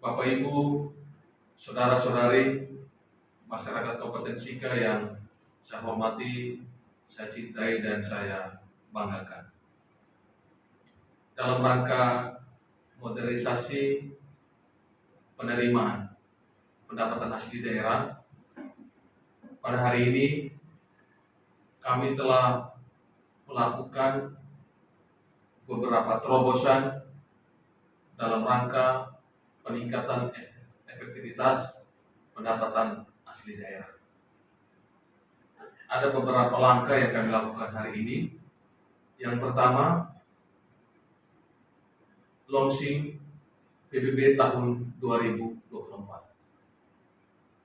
Bapak Ibu, saudara-saudari, masyarakat Kabupaten Sika yang saya hormati, saya cintai dan saya banggakan. Dalam rangka modernisasi penerimaan pendapatan asli daerah, pada hari ini kami telah melakukan beberapa terobosan dalam rangka peningkatan efektivitas pendapatan asli daerah. Ada beberapa langkah yang kami lakukan hari ini. Yang pertama, launching PBB tahun 2024.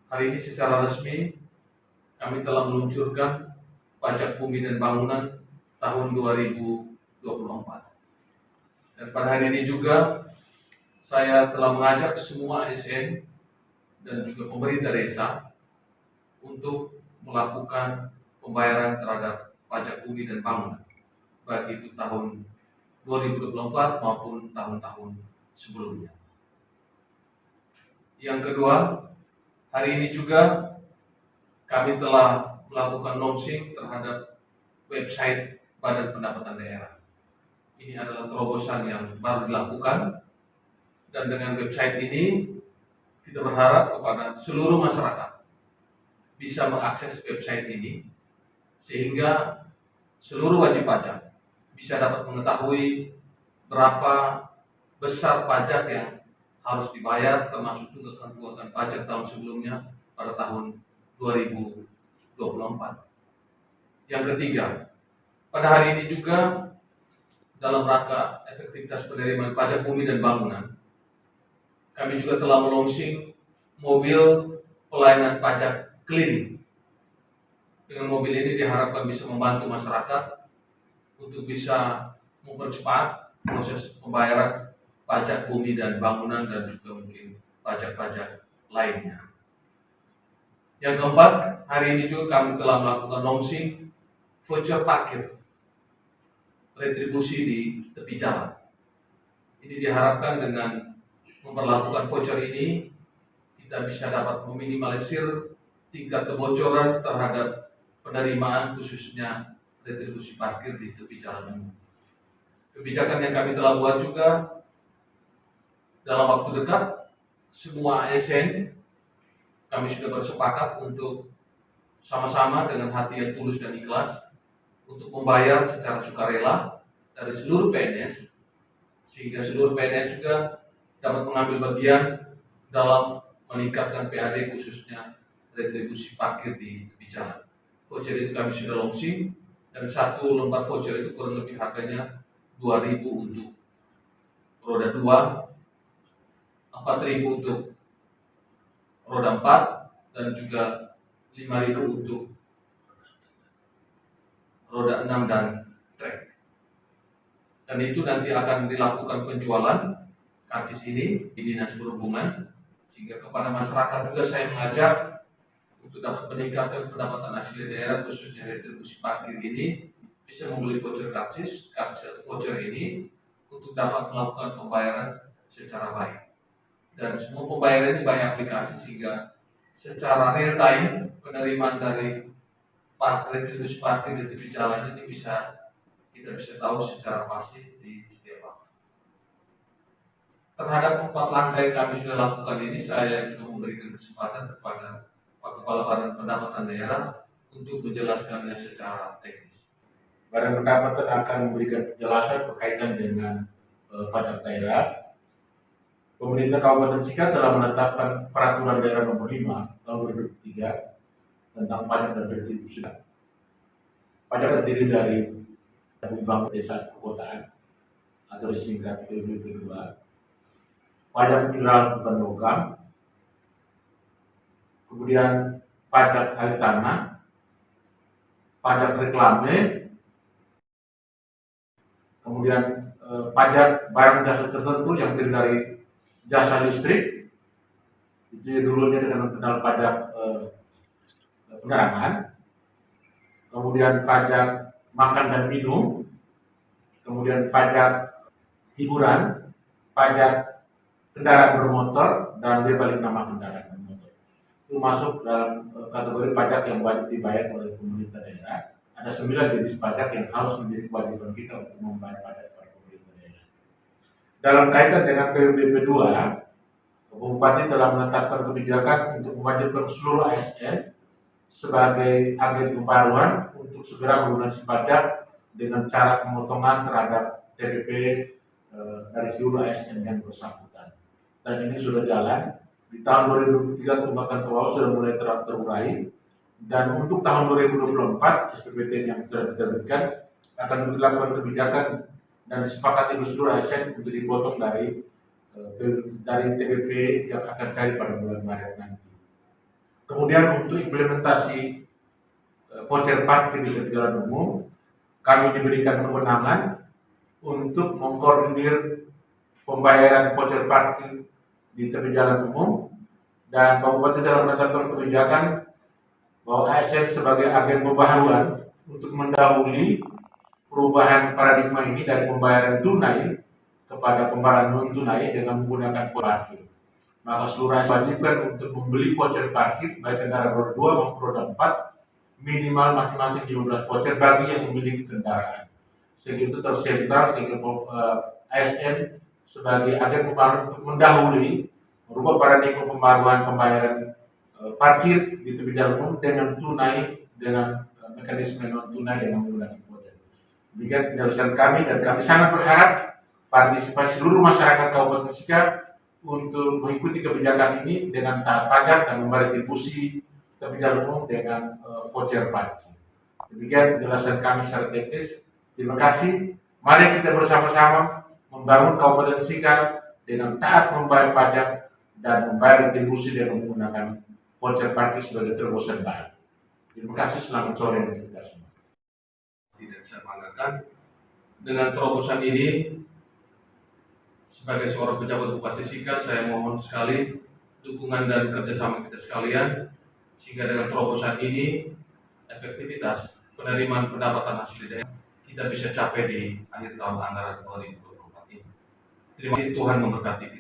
Hari ini secara resmi kami telah meluncurkan pajak bumi dan bangunan tahun 2024. Dan pada hari ini juga saya telah mengajak semua ASN dan juga pemerintah desa untuk melakukan pembayaran terhadap pajak bumi dan bangunan, baik itu tahun 2024 maupun tahun-tahun sebelumnya. Yang kedua, hari ini juga kami telah melakukan launching terhadap website Badan Pendapatan Daerah. Ini adalah terobosan yang baru dilakukan, dan dengan website ini kita berharap kepada seluruh masyarakat bisa mengakses website ini sehingga seluruh wajib pajak bisa dapat mengetahui berapa besar pajak yang harus dibayar, termasuk tunggakan pajak tahun sebelumnya pada tahun 2024. Yang ketiga, pada hari ini juga dalam rangka efektivitas penerimaan pajak bumi dan bangunan, kami juga telah melaunching mobil pelayanan pajak keliling. Dengan mobil ini diharapkan bisa membantu masyarakat untuk bisa mempercepat proses pembayaran pajak bumi dan bangunan dan juga mungkin pajak-pajak lainnya. Yang keempat, hari ini juga kami telah melakukan launching voucher parkir retribusi di tepi jalan. Ini diharapkan dengan memperlakukan voucher ini kita bisa dapat meminimalisir tingkat kebocoran terhadap penerimaan khususnya retribusi parkir di tepi jalan umum. Kebijakan yang kami telah buat juga dalam waktu dekat, semua ASN kami sudah bersepakat untuk sama-sama dengan hati yang tulus dan ikhlas untuk membayar secara sukarela dari seluruh PNS, sehingga seluruh PNS juga dapat mengambil bagian dalam meningkatkan PAD khususnya retribusi parkir di tepi jalan. Voucher itu kami sudah launching, dan satu lembar voucher itu kurang lebih harganya 2.000 untuk roda 2, 4.000 untuk roda 4, dan juga 5.000 untuk roda 6 dan trek. Dan itu nanti akan dilakukan penjualan karcis ini di Dinas Perhubungan, sehingga kepada masyarakat juga saya mengajak untuk dapat meningkatkan pendapatan asli daerah khususnya retribusi parkir ini, bisa membeli voucher karcis voucher ini untuk dapat melakukan pembayaran secara baik. Dan semua pembayaran ini by aplikasi, sehingga secara real time penerimaan dari retribusi parkir di tepi jalan ini kita bisa tahu secara pasti di setiap waktu. Terhadap 4 langkah yang kami sudah lakukan ini, saya juga memberikan kesempatan kepada Pak Kepala Badan Pendapatan Daerah untuk menjelaskannya secara teknis. Badan Pendapatan akan memberikan penjelasan berkaitan dengan pajak daerah. Pemerintah Kabupaten Sika telah menetapkan Peraturan Daerah Nomor 5 Tahun 2003 tentang pajak dan retribusi. Pajak terdiri dari bangun desa perkotaan atau disingkat PBB2, pajak mineral bukan logam, kemudian pajak air tanah, pajak reklame, kemudian pajak barang jasa tertentu yang terdiri dari jasa listrik, itu dulunya dengan kenal pajak penerangan, kemudian pajak makan dan minum, kemudian pajak hiburan, pajak kendaraan bermotor dan bebalik nama kendaraan bermotor. Itu masuk dalam kategori pajak yang wajib dibayar oleh pemerintah daerah. Ada 9 jenis pajak yang harus menjadi kewajiban kita untuk membayar pajak kepada pemerintah daerah. Dalam kaitan dengan PBB 2, Bupati telah menetapkan kebijakan untuk mewajibkan seluruh ASN sebagai agen pembaruan untuk segera melunasi pajak dengan cara pemotongan terhadap TPP dari seluruh ASN yang bersangkutan. Dan ini sudah jalan. Di tahun 2023 tunggakan ke bawah sudah mulai terurai, dan untuk tahun 2024 SPPT yang sudah diterbitkan akan dilakukan kebijakan dan disepakati seluruh ASN untuk dipotong dari TPP yang akan cair pada bulan Maret nanti. Kemudian untuk implementasi voucher parkir di tepi jalan umum, kami diberikan kewenangan untuk mengkoordinir pembayaran voucher parkir di tepi jalan umum, dan Pak Bupati telah menetapkan kebijakan bahwa ASN sebagai agen pembaharuan untuk mendahului perubahan paradigma ini dari pembayaran tunai kepada pembayaran non tunai dengan menggunakan voucher parkir. Maka seluruh ASN wajibkan untuk membeli voucher parkir baik kendaraan roda 2 maupun roda 4 minimal masing-masing 15 voucher bagi yang memiliki kendaraan. Sehingga itu tersentral, sehingga ASN sebagai agen pembaruan untuk mendahului merubah paradigma pembayaran parkir di tepi jalan umum dengan tunai, dengan mekanisme non tunai dengan menggunakan voucher. Demikian penjelasan kami, dan kami sangat berharap partisipasi seluruh masyarakat Kabupaten Sika untuk mengikuti kebijakan ini dengan taat pajak dan membayar retribusi tepi jalan umum dengan voucher parkir. Demikian penjelasan kami secara teknis. Terima kasih. Mari kita bersama-sama membangun Kabupaten Sika dengan taat membayar pajak dan membayar retribusi dengan menggunakan voucher parkir sebagai terobosan baru. Terima kasih, selamat sore untuk kita semua. Tidak saya banggakan dengan terobosan ini. Sebagai seorang pejabat Bupati Sika, saya mohon sekali dukungan dan kerjasama kita sekalian, sehingga dengan terobosan ini efektivitas penerimaan pendapatan asli daerah kita bisa capai di akhir tahun anggaran 2024 ini. Terima kasih, Tuhan memberkati kita.